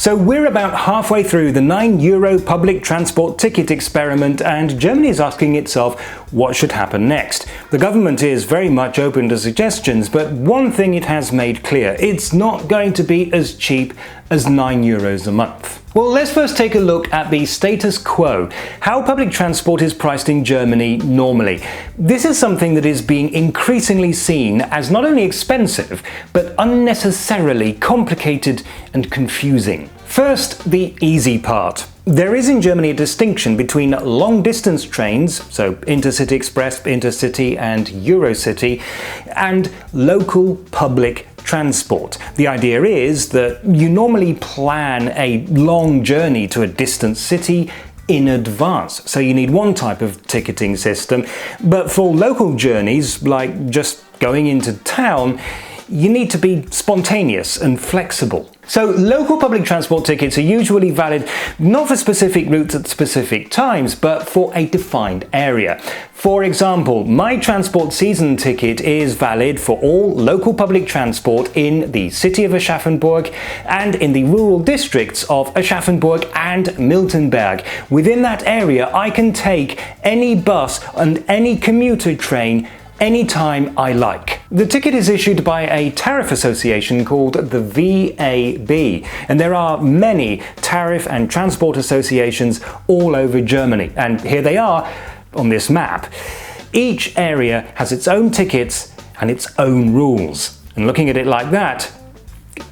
So we're about halfway through the €9 public transport ticket experiment, and Germany is asking itself what should happen next. The government is very much open to suggestions, but one thing it has made clear: it's not going to be as cheap as €9 a month. Well, let's first take a look at the status quo, how public transport is priced in Germany normally. This is something that is being increasingly seen as not only expensive, but unnecessarily complicated and confusing. First, the easy part. There is in Germany a distinction between long-distance trains, so Intercity Express, Intercity and Eurocity, and local public transport. The idea is that you normally plan a long journey to a distant city in advance, so you need one type of ticketing system, but for local journeys, like just going into town, you need to be spontaneous and flexible. So local public transport tickets are usually valid not for specific routes at specific times, but for a defined area. For example, my transport season ticket is valid for all local public transport in the city of Aschaffenburg and in the rural districts of Aschaffenburg and Miltenberg. Within that area, I can take any bus and any commuter train anytime I like. The ticket is issued by a tariff association called the VAB, and there are many tariff and transport associations all over Germany, and here they are on this map. Each area has its own tickets and its own rules, and looking at it like that,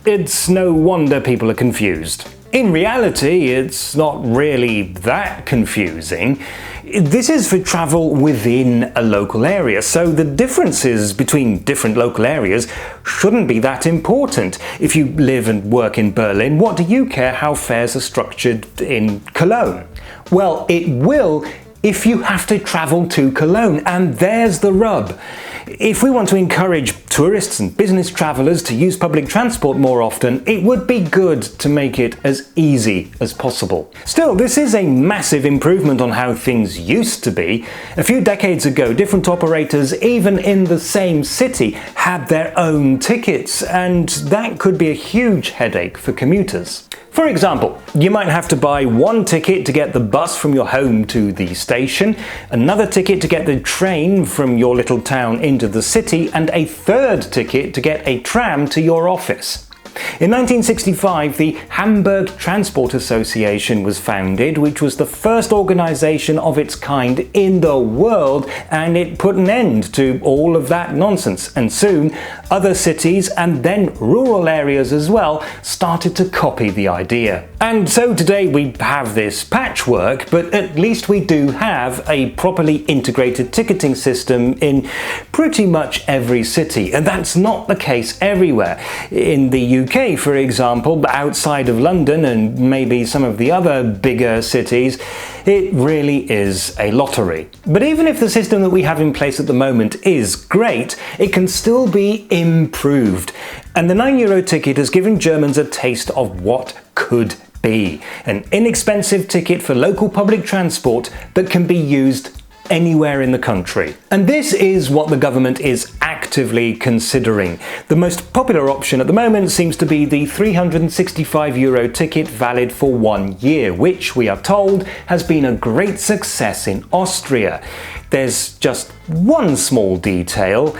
it's no wonder people are confused. In reality, it's not really that confusing. This is for travel within a local area, so the differences between different local areas shouldn't be that important. If you live and work in Berlin, what do you care how fares are structured in Cologne? Well, it will if you have to travel to Cologne, and there's the rub. If we want to encourage tourists and business travellers to use public transport more often, it would be good to make it as easy as possible. Still, this is a massive improvement on how things used to be. A few decades ago, different operators, even in the same city, had their own tickets, and that could be a huge headache for commuters. For example, you might have to buy one ticket to get the bus from your home to the station, another ticket to get the train from your little town into the city, and a third ticket to get a tram to your office. In 1965, the Hamburg Transport Association was founded, which was the first organisation of its kind in the world, and it put an end to all of that nonsense. And soon, other cities and then rural areas as well started to copy the idea. And so today we have this patchwork, but at least we do have a properly integrated ticketing system in pretty much every city. And that's not the case everywhere. In the UK, for example, outside of London and maybe some of the other bigger cities, it really is a lottery. But even if the system that we have in place at the moment is great, it can still be improved. And the €9 ticket has given Germans a taste of what could be. An inexpensive ticket for local public transport that can be used anywhere in the country. And this is what the government is actively considering. The most popular option at the moment seems to be the €365 ticket valid for 1 year, which we are told has been a great success in Austria. There's just one small detail.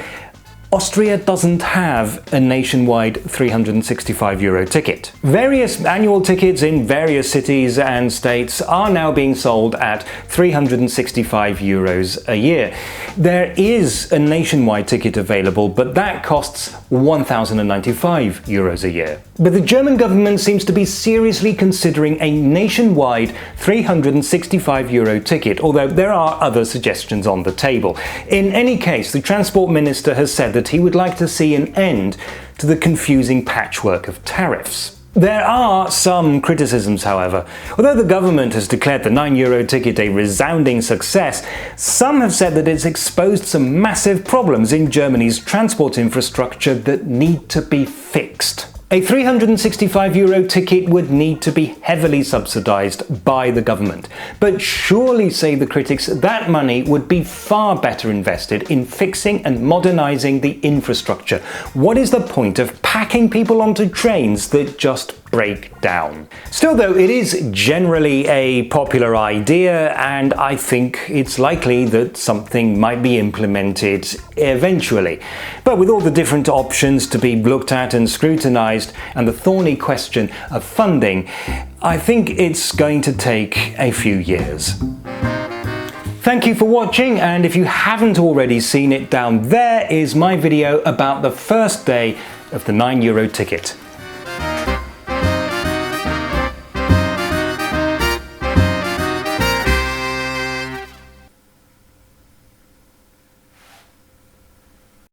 Austria doesn't have a nationwide €365 ticket. Various annual tickets in various cities and states are now being sold at €365 a year. There is a nationwide ticket available, but that costs €1,095 a year. But the German government seems to be seriously considering a nationwide €365 ticket, although there are other suggestions on the table. In any case, the Transport Minister has said that he would like to see an end to the confusing patchwork of tariffs. There are some criticisms, however. Although the government has declared the €9 ticket a resounding success, some have said that it's exposed some massive problems in Germany's transport infrastructure that need to be fixed. A €365 ticket would need to be heavily subsidised by the government. But surely, say the critics, that money would be far better invested in fixing and modernising the infrastructure. What is the point of packing people onto trains that just break down. Still though, it is generally a popular idea, and I think it's likely that something might be implemented eventually. But with all the different options to be looked at and scrutinized, and the thorny question of funding, I think it's going to take a few years. Thank you for watching, and if you haven't already seen it, down there is my video about the first day of the €9 ticket.